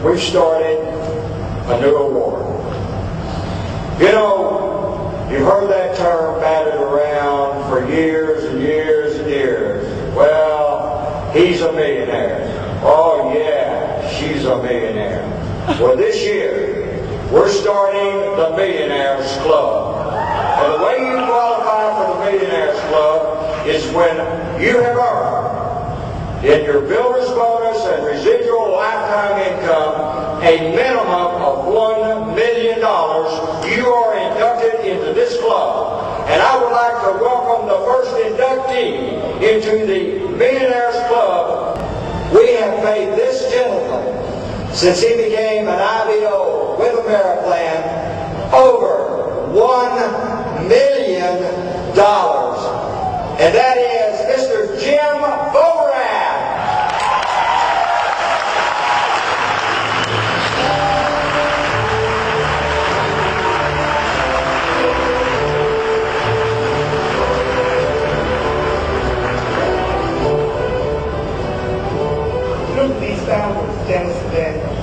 we've started a new award. You know, you've heard that term batted around for years and years and years. Well, he's a millionaire. Oh yeah, she's a millionaire. Well, this year, we're starting the Millionaires Club. And the way you qualify for the Millionaires Club is when you have earned, in your builder's bonus and residual lifetime income, a minimum of $1 million, you are inducted into this club. And I would like to welcome the first inductee into the Millionaires Club. We have paid this gentleman, since he became an IBO with AmeriPlan, over $1 million. And that is Mr. Jim Borat. Look at these founders, Dennis and Daniel.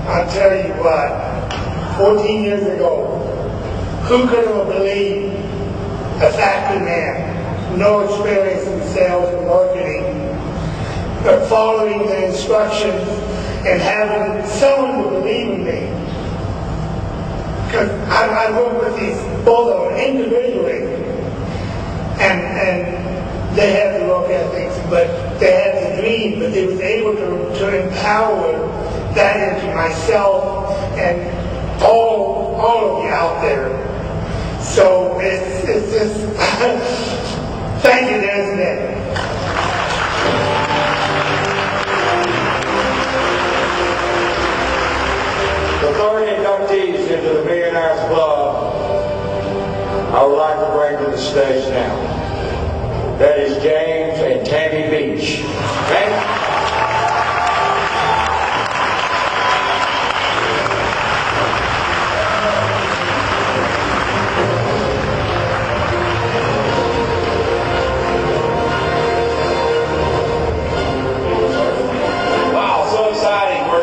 I'll tell you what, 14 years ago, who could have believed a factory man, no experience in sales and marketing, but following the instructions and having someone to believe in me? Because I work with these, both of them individually, and they had the work ethics, but they had the dream, but they was able to empower that into myself and all of you out there. So it's just, thank you, Dennis and Daniel. The third inductees into the Millionaires Club, I would like to bring to the stage now. That is James and Tammy Beach. Okay?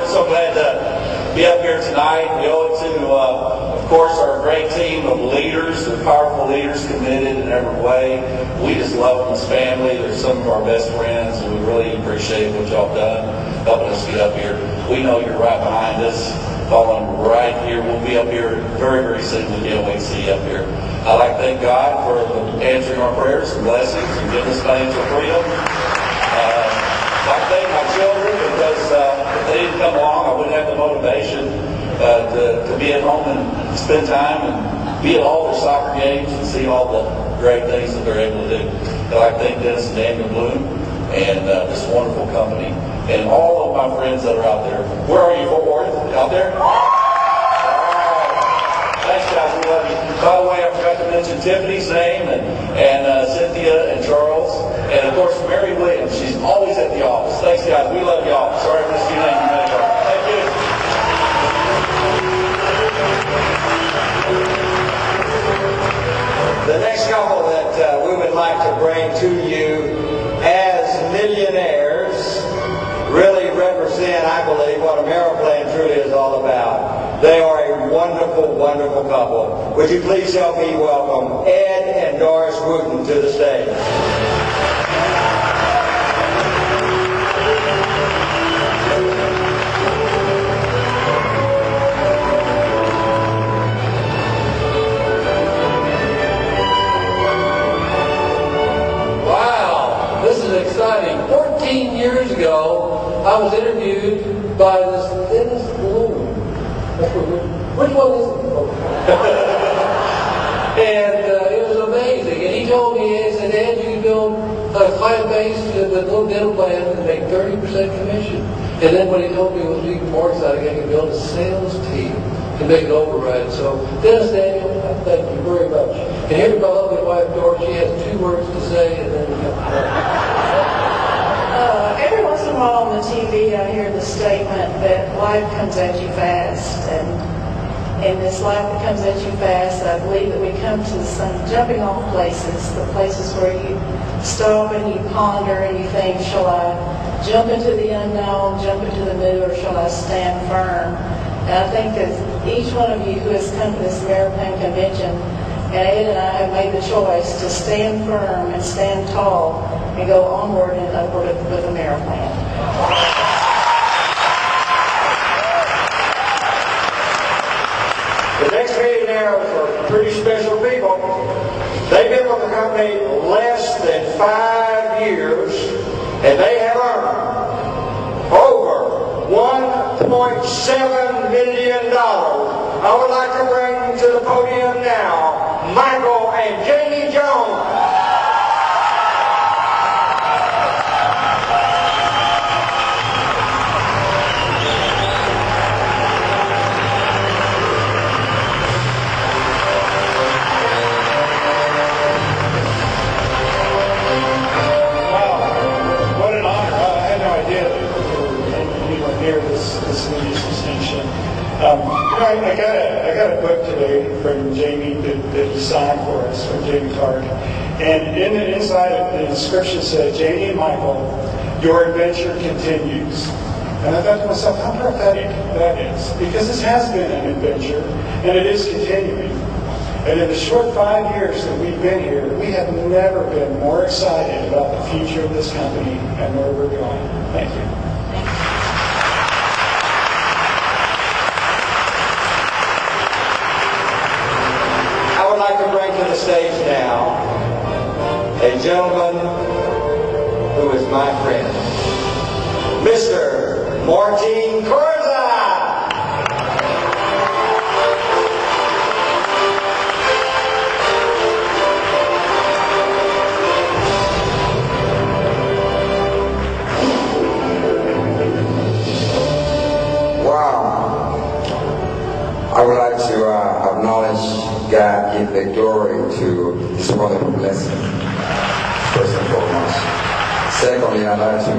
So glad to be up here tonight. We owe it to, of course, our great team of leaders. They're powerful leaders, committed in every way. We just love them as family. They're some of our best friends, and we really appreciate what y'all done, helping us get up here. We know you're right behind us, following right here. We'll be up here very, very soon. We can't wait to see you up here. I'd like to thank God for answering our prayers and blessings and giving us financial freedom. I thank my children because if they didn't come along, I wouldn't have the motivation to be at home and spend time and be at all their soccer games and see all the great things that they're able to do. I'd like to thank Dennis and Daniel Bloom and this wonderful company and all of my friends that are out there. Where are you, Fort Worth? Out there? Thanks, guys. We love you. By the way, I forgot to mention Tiffany's name and Cynthia and Charles. And, of course, Mary Williams. She's always at the office. Thanks, guys. We love y'all. Sorry I missed your name. Thank you. The next couple that we would like to bring to you as millionaires really represent, I believe, what AmeriPlan truly is all about. They are a wonderful, wonderful couple. Would you please help me welcome Ed and Doris Wooten to the stage. Wow, this is exciting. 14 years ago, I was interviewed by this Dennis Bloom. Which one is it? And it was amazing. And he told me, he said, Ed, you can build a client base with little dental plans and make 30% commission. And then what he told me was even more exciting, I could build a sales team to make it override. So, Dennis, Daniel, thank you very much. And here's my lovely wife, Doris. She has 2 words to say, and then we every once in a while on the TV, I hear the statement that life comes at you fast, and in this life that comes at you fast, I believe that we come to some jumping off places, the places where you stop and you ponder and you think, shall I jump into the unknown, jump into the new, or shall I stand firm? And I think that each one of you who has come to this AmeriPlan convention, and Ed and I have made the choice to stand firm and stand tall and go onward and upward with AmeriPlan. The next millionaires are pretty special people. They've been with the company less than 5 years, and they have earned over $1.7 million. I would like to bring to the podium now Michael and Jamie Jones. I got a book today from Jamie that he signed for us, from Jamie Clark. And in the inside of the inscription said, Jamie and Michael, your adventure continues. And I thought to myself, how prophetic that is. Because this has been an adventure, and it is continuing. And in the short 5 years that we've been here, we have never been more excited about the future of this company and where we're going. Thank you. I'd like to bring to the stage now a gentleman who is my friend, Mr. Martin Corza. Wow. I would like to acknowledge God, give the glory to His wonderful blessing, first and foremost. Secondly, I'd like to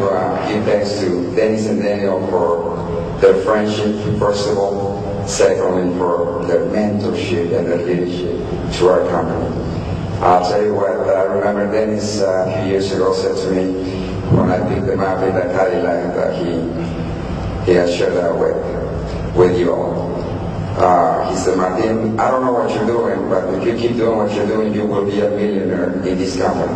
give thanks to Dennis and Daniel for their friendship, first of all. Secondly, for their mentorship and their leadership to our company. I'll tell you what, I remember Dennis a few years ago said to me, when I picked him up in the Cadillac, that he had shared that with you all. He said, Martin, I don't know what you're doing, but if you keep doing what you're doing, you will be a millionaire in this company.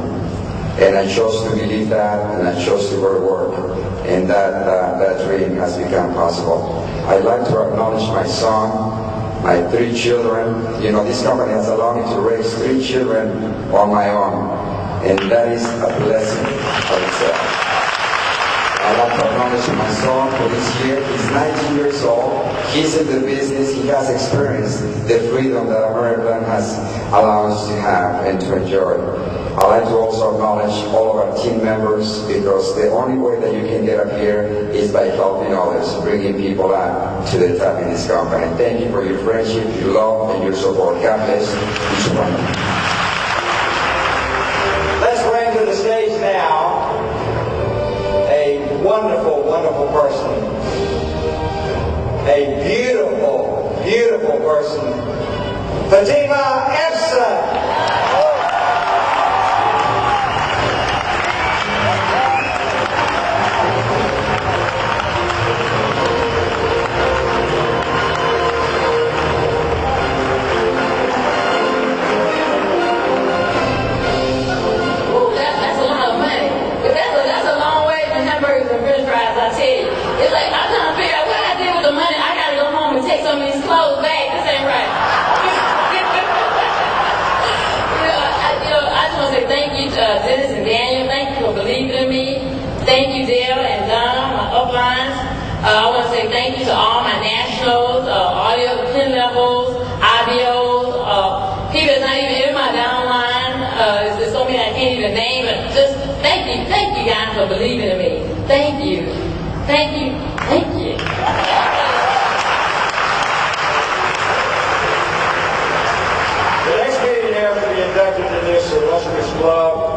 And I chose to believe that, and I chose to go to work. And that dream has become possible. I'd like to acknowledge my son, my 3 children. You know, this company has allowed me to raise 3 children on my own. And that is a blessing of itself. I'd like to acknowledge my son for this year. He's 19 years old. He's in the business. He has experienced the freedom that AmeriPlan has allowed us to have and to enjoy. I'd like to also acknowledge all of our team members, because the only way that you can get up here is by helping others, bringing people up to the top in this company. Thank you for your friendship, your love, and your support. God bless each one of you. Let's bring to the stage now a wonderful, wonderful person. A beautiful, beautiful person. Fatima Epson. Dennis and Daniel, thank you for believing in me. Thank you, Dale and Don, my uplines. I want to say thank you to all my nationals, all the other 10 levels, IBOs, people that's not even in my downline. There's so many I can't even name, but just thank you guys for believing in me. Thank you. Thank you. Thank you. The next millionaire to be inducted in this illustrious club.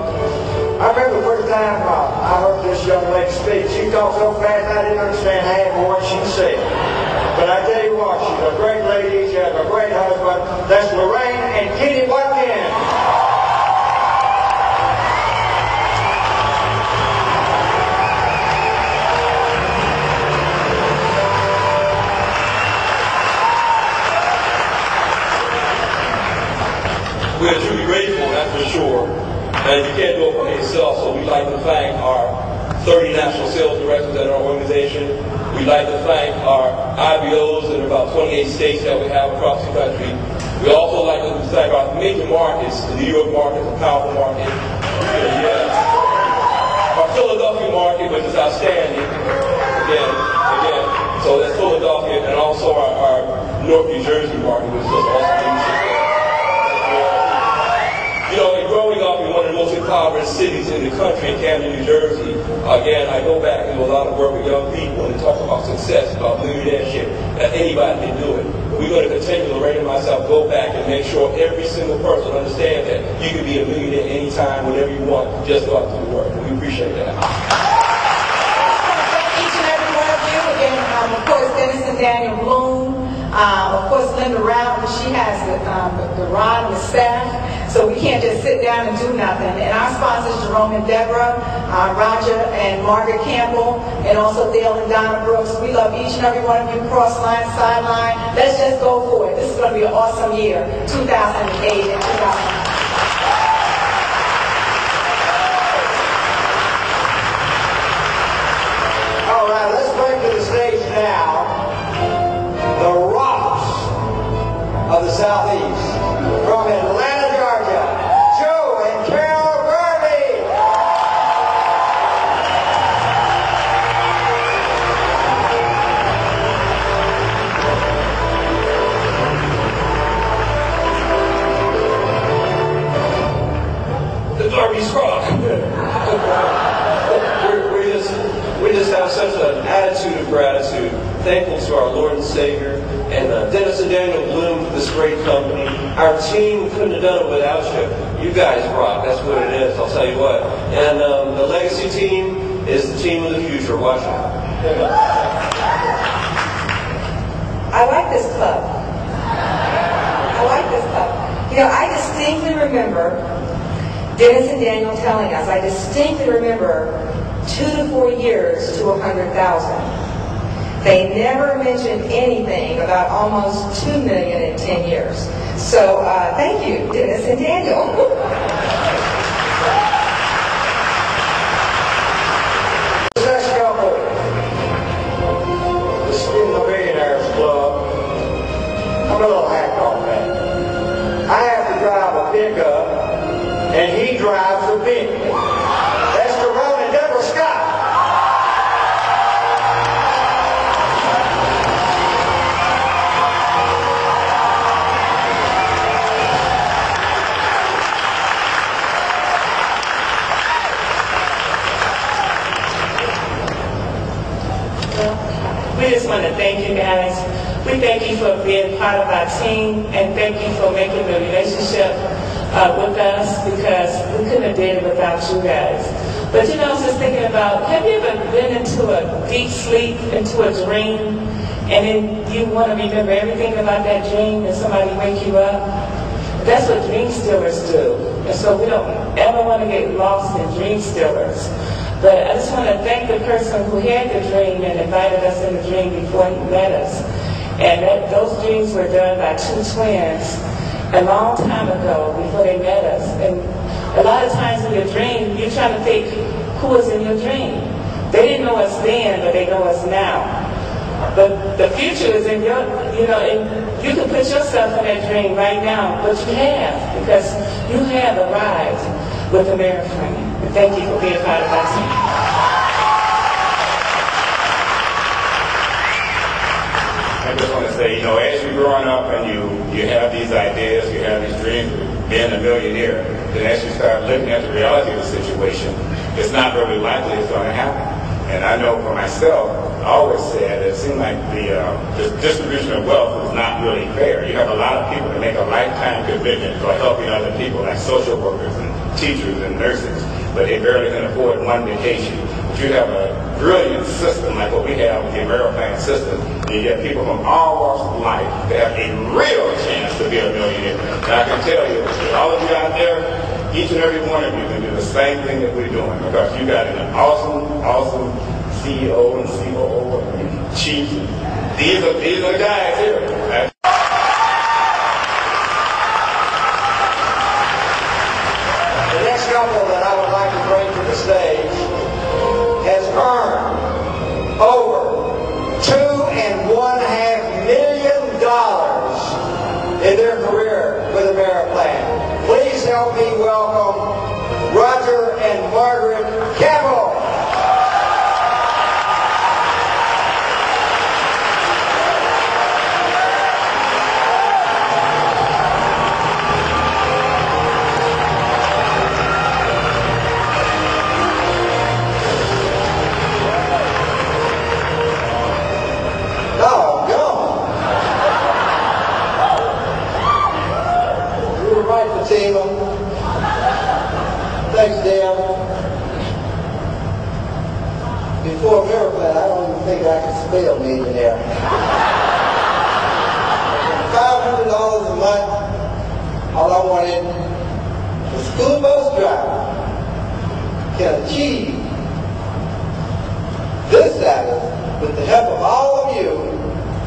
I remember the first time I heard this young lady speak. She talked so fast I didn't understand half of what she said. But I tell you what, she's a great lady. She has a great husband. That's Lorraine and Kitty Watkins. And you can't do it for yourself, so we'd like to thank our 30 national sales directors at our organization. We'd like to thank our IBOs in about 28 states that we have across the country. We also like to thank our major markets, the New York market, the powerful market, our Philadelphia market, which is outstanding, again. So that's Philadelphia, and also our North New Jersey market, which is also in growing up in one of the most impoverished cities in the country, in Camden, New Jersey, again, I go back and do a lot of work with young people and talk about success, about millionaireship, that anybody can do it. We're going to continue, Lorraine and myself, go back and make sure every single person understands that you can be a millionaire anytime, whenever you want, just go out to the work. We appreciate that. Thank each and every one of you. Again, of course, Dennis and Daniel Bloom. Of course, Linda Rowell, she has the rod and the staff. So we can't just sit down and do nothing. And our sponsors, Jerome and Deborah, Roger and Margaret Campbell, and also Dale and Donna Brooks. We love each and every one of you, cross-line, sideline. Let's just go for it. This is going to be an awesome year, 2008 and 2009. All right, let's bring to the stage now the Rocks of the Southeast. From Atlanta, Georgia, Joe and Carol Garvey. The Garvey's rock. we just have such an attitude of gratitude, thankful to our Lord and Savior, and Dennis and Daniel Bloom for this great company. Our team couldn't have done it without you. You guys rock. That's what it is. I'll tell you what. And the legacy team is the team of the future. Watch out. I like this club. I distinctly remember Dennis and Daniel telling us, I distinctly remember 2 to 4 years to 100,000. They never mentioned anything about almost 2 million in 10 years. So thank you, Dennis and Daniel. Next couple, this is the Millionaires Club. I'm a little hacked on that. I have to drive a pickup, and he drives a Bentley. That's Jerome and Deborah Scott. We just want to thank you guys. We thank you for being part of our team, and thank you for making the relationship with us, because we couldn't have did it without you guys. But I was just thinking about, have you ever been into a deep sleep, into a dream, and then you want to remember everything about that dream and somebody wake you up? That's what dream stealers do. And so we don't ever want to get lost in dream stealers. But I just want to thank the person who had the dream and invited us in the dream before he met us. And those dreams were done by 2 twins a long time ago before they met us. And a lot of times in your dream, you're trying to think who was in your dream. They didn't know us then, but they know us now. But the future is in your, and you can put yourself in that dream right now, but you have, because you have arrived with AmeriPlan. Thank you for being part of our team. I just want to say, as you're growing up and you have these ideas, you have these dreams of being a millionaire, then as you start looking at the reality of the situation, it's not really likely it's going to happen. And I know for myself, I always said it seemed like the distribution of wealth is not really fair. You have a lot of people that make a lifetime commitment for helping other people, like social workers and teachers and nurses, but they barely can afford one vacation. But you have a brilliant system like what we have with the AmeriPlan system. You get people from all walks of life that have a real chance to be a millionaire. And I can tell you, all of you out there, each and every one of you can do the same thing that we're doing, because you got an awesome CEO and COO and chiefs. These are the guys here. The next couple the stage, has earned over $2.5 million in their career with AmeriPlan. Please help me welcome Roger and Margaret Campbell. Fatima. Thanks, Dan. Before AmeriPlan, I don't even think I could spell millionaire. $500 a month, all I wanted, a school bus driver can achieve this status with the help of all of you.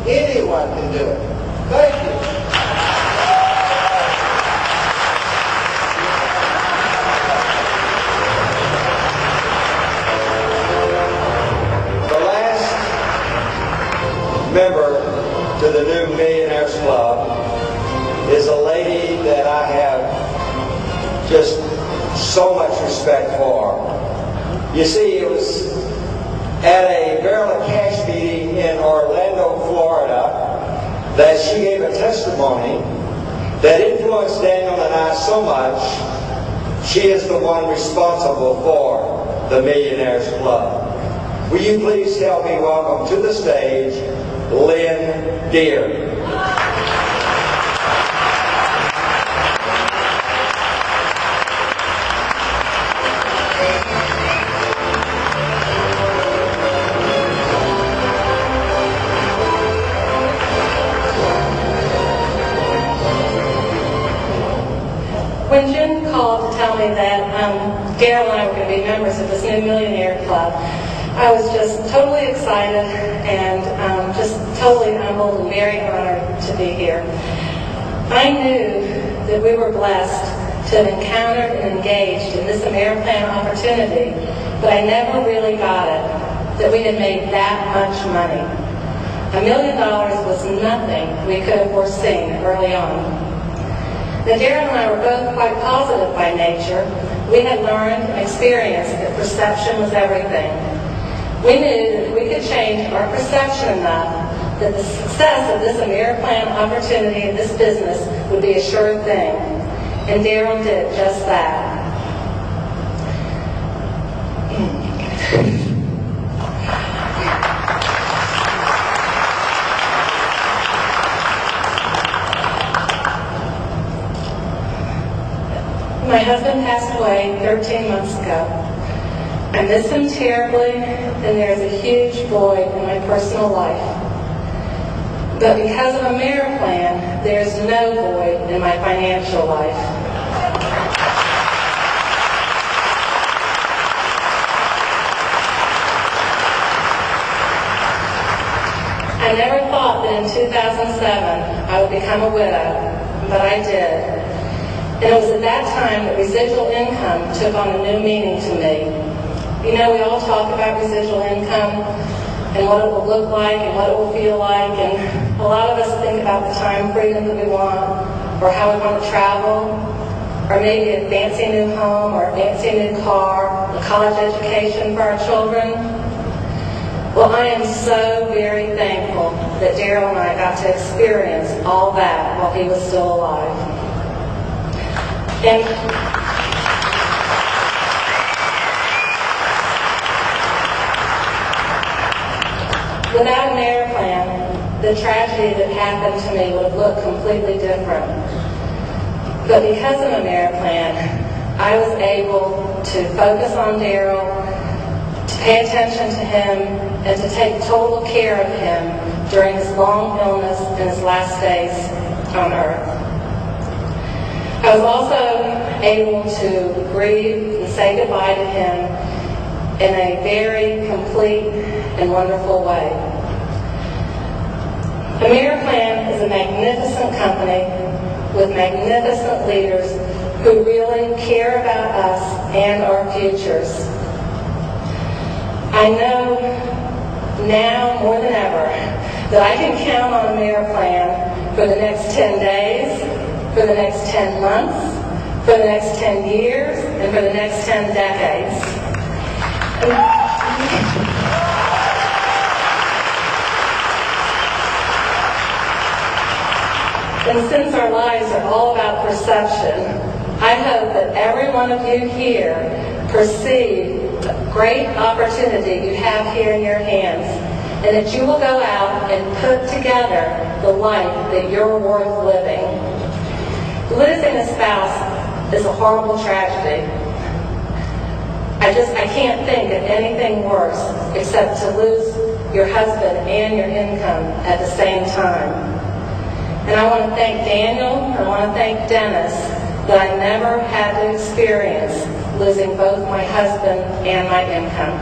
Anyone can do it. Thank you. Member to the new Millionaires Club is a lady that I have just so much respect for. You see, it was at a Barrel of Cash meeting in Orlando, Florida, that she gave a testimony that influenced Daniel and I so much. She is the one responsible for the Millionaires Club. Will you please help me welcome to the stage Lynn Deere. When Jim called to tell me that Daryl and I were going to be members of this new Millionaire Club, I was just totally excited and just totally humbled and very honored to be here. I knew that we were blessed to have encountered and engaged in this AmeriPlan opportunity, but I never really got it, that we had made that much money. $1 million was nothing we could have foreseen early on. Now, Darren and I were both quite positive by nature. We had learned and experienced that perception was everything. We knew that if we could change our perception enough that the success of this AmeriPlan opportunity and this business would be a sure thing. And Darren did just that. My husband passed away 13 months ago. I miss him terribly, and there's a huge void in my personal life. But because of AmeriPlan, there's no void in my financial life. I never thought that in 2007 I would become a widow, but I did. And it was at that time that residual income took on a new meaning to me. You know, we all talk about residual income and what it will look like and what it will feel like, and a lot of us think about the time freedom that we want, or how we want to travel, or maybe a fancy new home, or a fancy new car, a college education for our children. Well, I am so very thankful that Daryl and I got to experience all that while he was still alive. And without AmeriPlan, the tragedy that happened to me would have looked completely different. But because of AmeriPlan, I was able to focus on Daryl, to pay attention to him, and to take total care of him during his long illness and his last days on earth. I was also able to grieve and say goodbye to him in a very complete and wonderful way. AmeriPlan is a magnificent company with magnificent leaders who really care about us and our futures. I know now more than ever that I can count on AmeriPlan for the next 10 days, for the next 10 months, for the next 10 years, and for the next 10 decades. And since our lives are all about perception, I hope that every one of you here perceive the great opportunity you have here in your hands, and that you will go out and put together the life that you're worth living. Losing a spouse is a horrible tragedy. I can't think of anything worse except to lose your husband and your income at the same time. And I want to thank Daniel, I want to thank Dennis, that I never had to experience losing both my husband and my income.